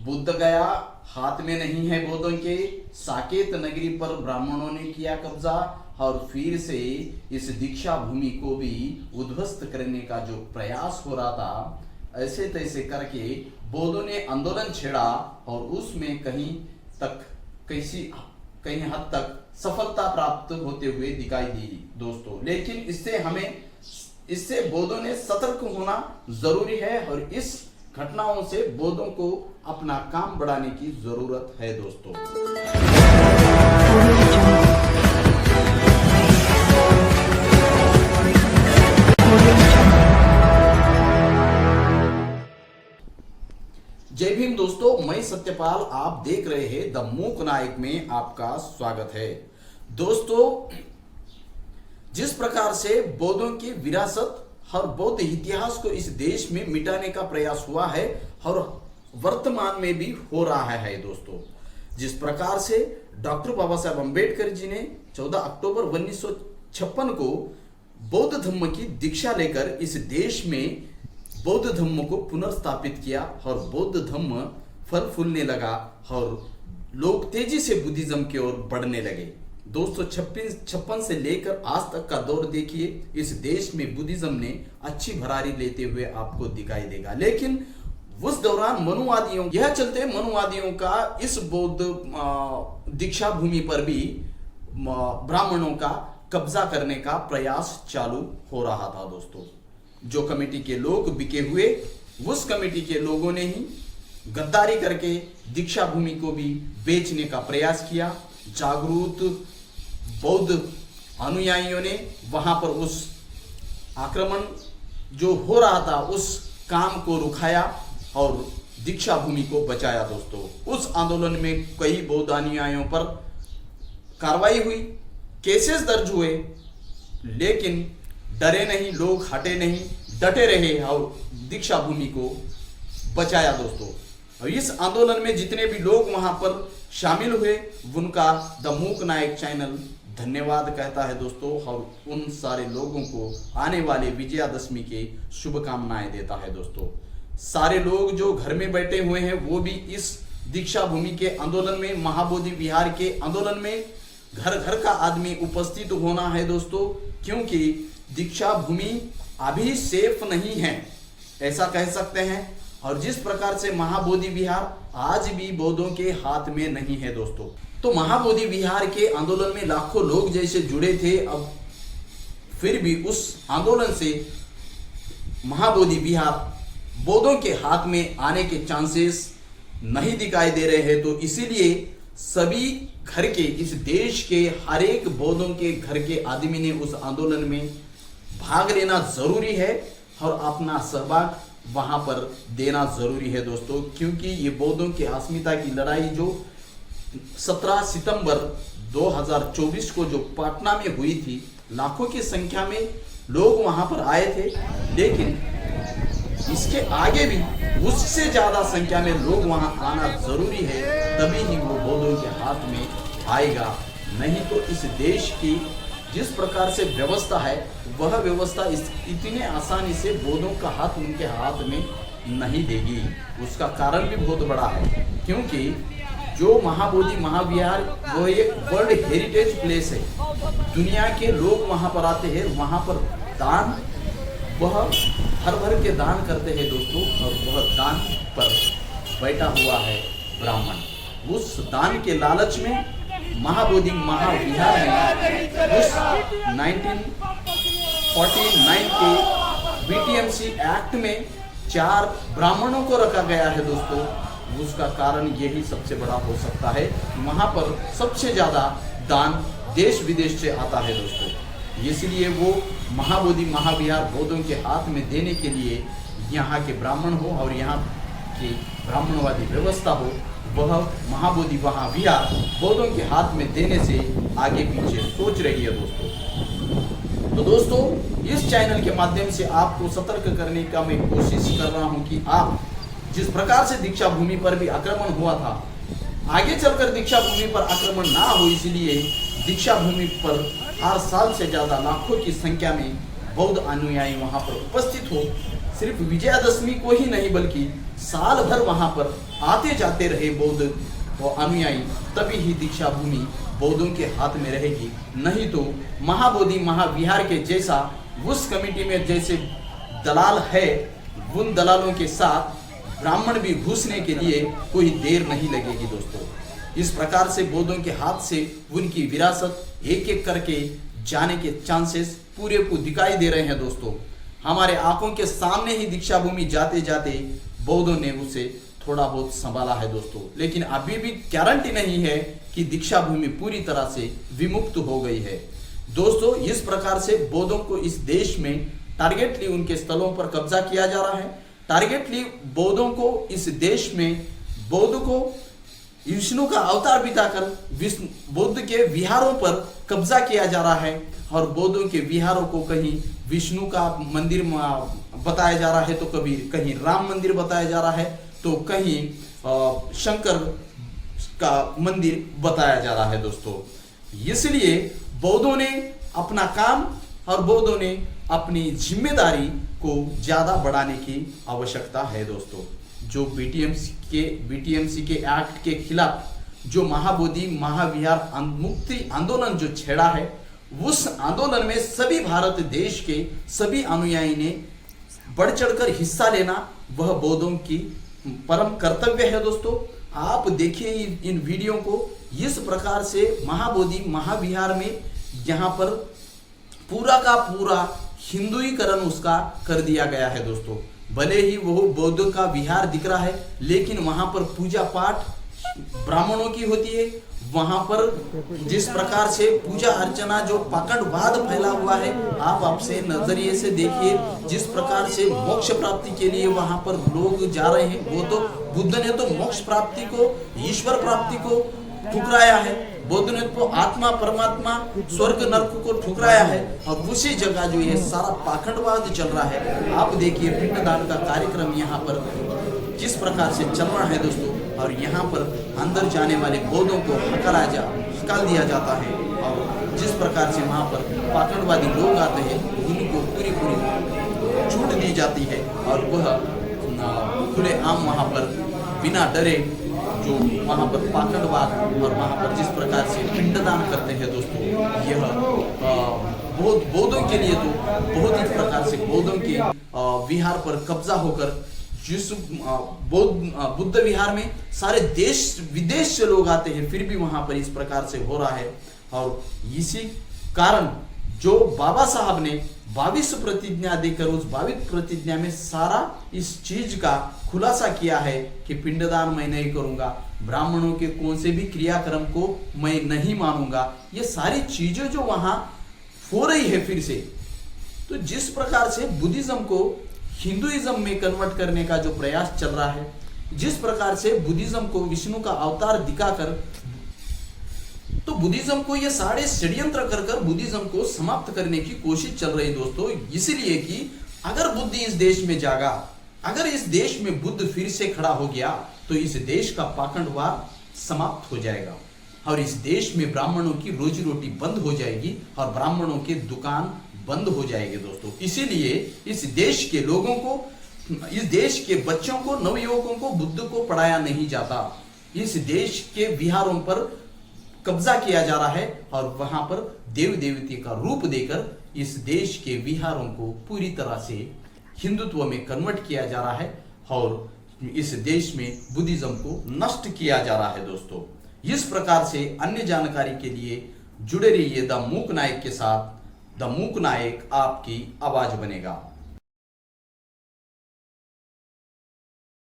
बुद्ध गया, हाथ में नहीं है बौद्धों के। साकेत नगरी पर ब्राह्मणों ने किया कब्जा और फिर से इस दीक्षा भूमि को भी उद्ध्वस्त करने का जो प्रयास हो रहा था, ऐसे तैसे करके बौद्धों ने आंदोलन छेड़ा और उसमें कहीं हद तक सफलता प्राप्त होते हुए दिखाई दी दोस्तों। लेकिन इससे बौद्धों ने सतर्क होना जरूरी है और इस घटनाओं से बौद्धों को अपना काम बढ़ाने की जरूरत है दोस्तों। जय भीम दोस्तों, मैं सत्यपाल, आप देख रहे हैं द मूक नायक में आपका स्वागत है। दोस्तों, जिस प्रकार से बौद्धों की विरासत और बौद्ध इतिहास को इस देश में मिटाने का प्रयास हुआ है और वर्तमान में भी हो रहा है दोस्तों, जिस प्रकार से डॉक्टर बाबा साहब अम्बेडकर जी ने 14 अक्टूबर 1956 को बौद्ध धर्म की दीक्षा लेकर इस देश में बौद्ध धर्म को पुनर्स्थापित किया और बौद्ध धर्म फल फूलने लगा और लोग तेजी से बुद्धिज्म की ओर बढ़ने लगे। दोस्तों, 56 से लेकर आज तक का दौर देखिए, इस देश में बुद्धिज्म ने अच्छी भरारी लेते हुए आपको दिखाई देगा। लेकिन उस दौरान मनुवादियों का इस बौद्ध दीक्षा भूमि पर भी ब्राह्मणों का कब्जा करने का प्रयास चालू हो रहा था दोस्तों। जो कमेटी के लोग बिके हुए, उस कमेटी के लोगों ने ही गद्दारी करके दीक्षा भूमि को भी बेचने का प्रयास किया। जागरूक बौद्ध अनुयायियों ने वहां पर उस आक्रमण जो हो रहा था उस काम को रुकाया और दीक्षा भूमि को बचाया दोस्तों। उस आंदोलन में कई बौद्ध अनुयायियों पर कार्रवाई हुई, केसेस दर्ज हुए, लेकिन डरे नहीं लोग, हटे नहीं, डटे रहे और दीक्षा भूमि को बचाया दोस्तों। और इस आंदोलन में जितने भी लोग वहां पर शामिल हुए उनका द मूक नायक चैनल धन्यवाद कहता है दोस्तों, और उन सारे लोगों को आने वाले विजयादशमी के शुभकामनाएं देता है दोस्तों। सारे लोग जो घर में बैठे हुए हैं वो भी इस दीक्षा भूमि के आंदोलन में, महाबोधि विहार के आंदोलन में घर घर का आदमी उपस्थित होना है दोस्तों, क्योंकि दीक्षा भूमि अभी सेफ नहीं है ऐसा कह सकते हैं। और जिस प्रकार से महाबोधि विहार आज भी बौद्धों के हाथ में नहीं है दोस्तों, तो महाबोधि विहार के आंदोलन में लाखों लोग जैसे जुड़े थे, अब फिर भी उस आंदोलन से महाबोधि विहार बौद्धों के हाथ में आने के चांसेस नहीं दिखाई दे रहे हैं। तो इसीलिए सभी घर के, इस देश के हर एक बौद्धों के घर के आदमी ने उस आंदोलन में भाग लेना जरूरी है और अपना सहभाग वहां पर देना जरूरी है दोस्तों, क्योंकि ये बौद्धों की अस्मिता की लड़ाई जो 17 सितंबर 2024 को जो पटना में हुई थी, लाखों की संख्या में लोग वहां पर आए थे, लेकिन इसके आगे भी उससे ज्यादा संख्या में लोग वहां आना जरूरी है, तभी ही वो बौद्धों के हाथ में आएगा। नहीं तो इस देश की जिस प्रकार से व्यवस्था है वह व्यवस्था इतने आसानी से बौद्धों का हाथ उनके हाथ में नहीं देगी। उसका कारण भी बहुत बड़ा है, क्योंकि जो महाबोधि महाविहार वो एक वर्ल्ड हेरिटेज प्लेस है। दुनिया के लोग वहां पर आते हैं, वहां पर दान वह हर भर के दान करते हैं दोस्तों, और वह दान पर बैठा हुआ है ब्राह्मण। उस दान के लालच में महाबोधि महाविहार में उस 1949 के बीटीएमसी एक्ट में 4 ब्राह्मणों को रखा गया है दोस्तों। उसका कारण यही सबसे बड़ा हो सकता है, वहां पर सबसे ज्यादा दान देश विदेश से आता है दोस्तों। इसलिए वो महाबोधि महाविहार बौद्धों के हाथ में देने के लिए यहाँ के ब्राह्मण हो और यहाँ की ब्राह्मणवादी व्यवस्था हो, वह महाबोधि महाविहार बौद्धों के हाथ में देने से आगे पीछे सोच रही है दोस्तों। तो दोस्तों, इस चैनल के माध्यम से आपको सतर्क करने का मैं कोशिश कर रहा हूं कि आप जिस प्रकार से दीक्षा भूमि पर भी आक्रमण हुआ था, आगे चलकर दीक्षा भूमि पर आक्रमण ना हो, इसलिए दीक्षा भूमि पर हर साल से ज्यादा लाखों की संख्या में बौद्ध अनुयायी वहां पर उपस्थित हो। सिर्फ विजयादशमी को ही नहीं बल्कि साल भर वहां पर आते जाते रहे बौद्ध और अनुयायी, तभी ही दीक्षा भूमि बौद्धों के हाथ में रहेगी। नहीं तो महाबोधि महाविहार के जैसा उस कमेटी में जैसे दलाल है, उन दलालों के साथ ब्राह्मण भी घुसने के लिए कोई देर नहीं लगेगी दोस्तों। इस प्रकार से बौद्धों के हाथ से उनकी विरासत एक एक करके जाने के चांसेस पूरे को दिखाई दे रहे हैं दोस्तों। हमारे आंखों के सामने ही दीक्षा भूमि जाते जाते बौद्धों ने उसे थोड़ा बहुत संभाला है दोस्तों, लेकिन अभी भी गारंटी नहीं है कि दीक्षा भूमि पूरी तरह से विमुक्त हो गई है दोस्तों। इस प्रकार से बौद्धों को इस देश में टारगेटली उनके स्थलों पर कब्जा किया जा रहा है। टारगेटली बौद्धों को इस देश में बौद्ध को विष्णु का अवतार बिताकर बौद्ध के विहारों पर कब्जा किया जा रहा है, और बौद्धों के विहारों को कहीं विष्णु का मंदिर बताया जा रहा है, तो कभी कहीं राम मंदिर बताया जा रहा है, तो कहीं शंकर का मंदिर बताया जा रहा है दोस्तों। इसलिए बौद्धों ने अपना काम और बौद्धों ने अपनी जिम्मेदारी को ज्यादा बढ़ाने की आवश्यकता है दोस्तों। जो बीटीएमसी के एक्ट के खिलाफ जो महाबोधि महाविहार मुक्ति आंदोलन जो छेड़ा है, उस आंदोलन में सभी भारत देश के सभी अनुयायी ने बढ़ चढ़कर हिस्सा लेना वह बौद्धों की परम कर्तव्य है दोस्तों। आप देखिए इन वीडियो को, इस प्रकार से महाबोधि महाविहार में यहाँ पर पूरा का पूरा हिंदुईकरण उसका कर दिया गया है दोस्तों। भले ही वो बौद्ध का विहार दिख रहा है, लेकिन वहां पर पूजा पाठ ब्राह्मणों की होती है। वहां पर जिस प्रकार से पूजा अर्चना जो पाखंडवाद फैला हुआ है, आप आपसे नजरिए से देखिए, जिस प्रकार से मोक्ष प्राप्ति के लिए वहां पर लोग जा रहे हैं, वो तो बुद्ध ने तो मोक्ष प्राप्ति को, ईश्वर प्राप्ति को ठुकराया है, बौद्ध ने तो आत्मा परमात्मा स्वर्ग नरक को ठुकराया है, और उसी जगह जो ये सारा पाखंडवाद चल रहा है। आप देखिए पिंडदान का कार्यक्रम यहाँ पर किस प्रकार से चल रहा है दोस्तों, और यहाँ पर अंदर जाने वाले बौद्धों को हकाल दिया जाता है, और जिस प्रकार से वहाँ पर पाखंडवादी लोग आते हैं उनको पूरी छूट दी जाती है, और वह खुले आम वहाँ पर बिना डरे जो वहाँ पर पाखंडवाद और वहाँ पर जिस प्रकार से पिंडदान करते हैं दोस्तों, यह बौद्धों के लिए तो बहुत ही प्रकार से बौद्धों के विहार पर कब्जा होकर जिस बुद्ध विहार में सारे देश विदेश से लोग आते हैं, फिर भी वहां पर इस प्रकार से हो रहा है। और इसी कारण जो बाबा साहब ने 22 प्रतिज्ञा देकर उस 22 प्रतिज्ञा में सारा इस चीज का खुलासा किया है कि पिंडदान मैं नहीं करूंगा, ब्राह्मणों के कौन से भी क्रियाक्रम को मैं नहीं मानूंगा, ये सारी चीजें जो वहां हो रही है फिर से, तो जिस प्रकार से बुद्धिज्म को हिंदुइज्म में कन्वर्ट करने का जो प्रयास चल रहा है, जिस प्रकार से बुद्धिज्म को विष्णु का अवतार दिखाकर, तो बुद्धिज्म को ये सारे षड्यंत्र कर बुद्धिज्म को समाप्त करने की कोशिश चल रही दोस्तों। इसलिए कि अगर बुद्ध इस देश में जागा, अगर इस देश में बुद्ध फिर से खड़ा हो गया, तो इस देश का पाखंडवाद समाप्त हो जाएगा, और इस देश में ब्राह्मणों की रोजी रोटी बंद हो जाएगी, और ब्राह्मणों के दुकान बंद हो जाएंगे दोस्तों। इसीलिए इस देश के लोगों को, इस देश के बच्चों को, नवयुवकों को बुद्ध को पढ़ाया नहीं जाता। इस देश के विहारों पर कब्जा किया जा रहा है, और वहां पर देव देवती का रूप देकर इस देश के विहारों को पूरी तरह से हिंदुत्व में कन्वर्ट किया जा रहा है, और इस देश में बुद्धिज्म को नष्ट किया जा रहा है दोस्तों। इस प्रकार से अन्य जानकारी के लिए जुड़े रहिए द मूक नायक के साथ। द मूक नायक आपकी आवाज बनेगा।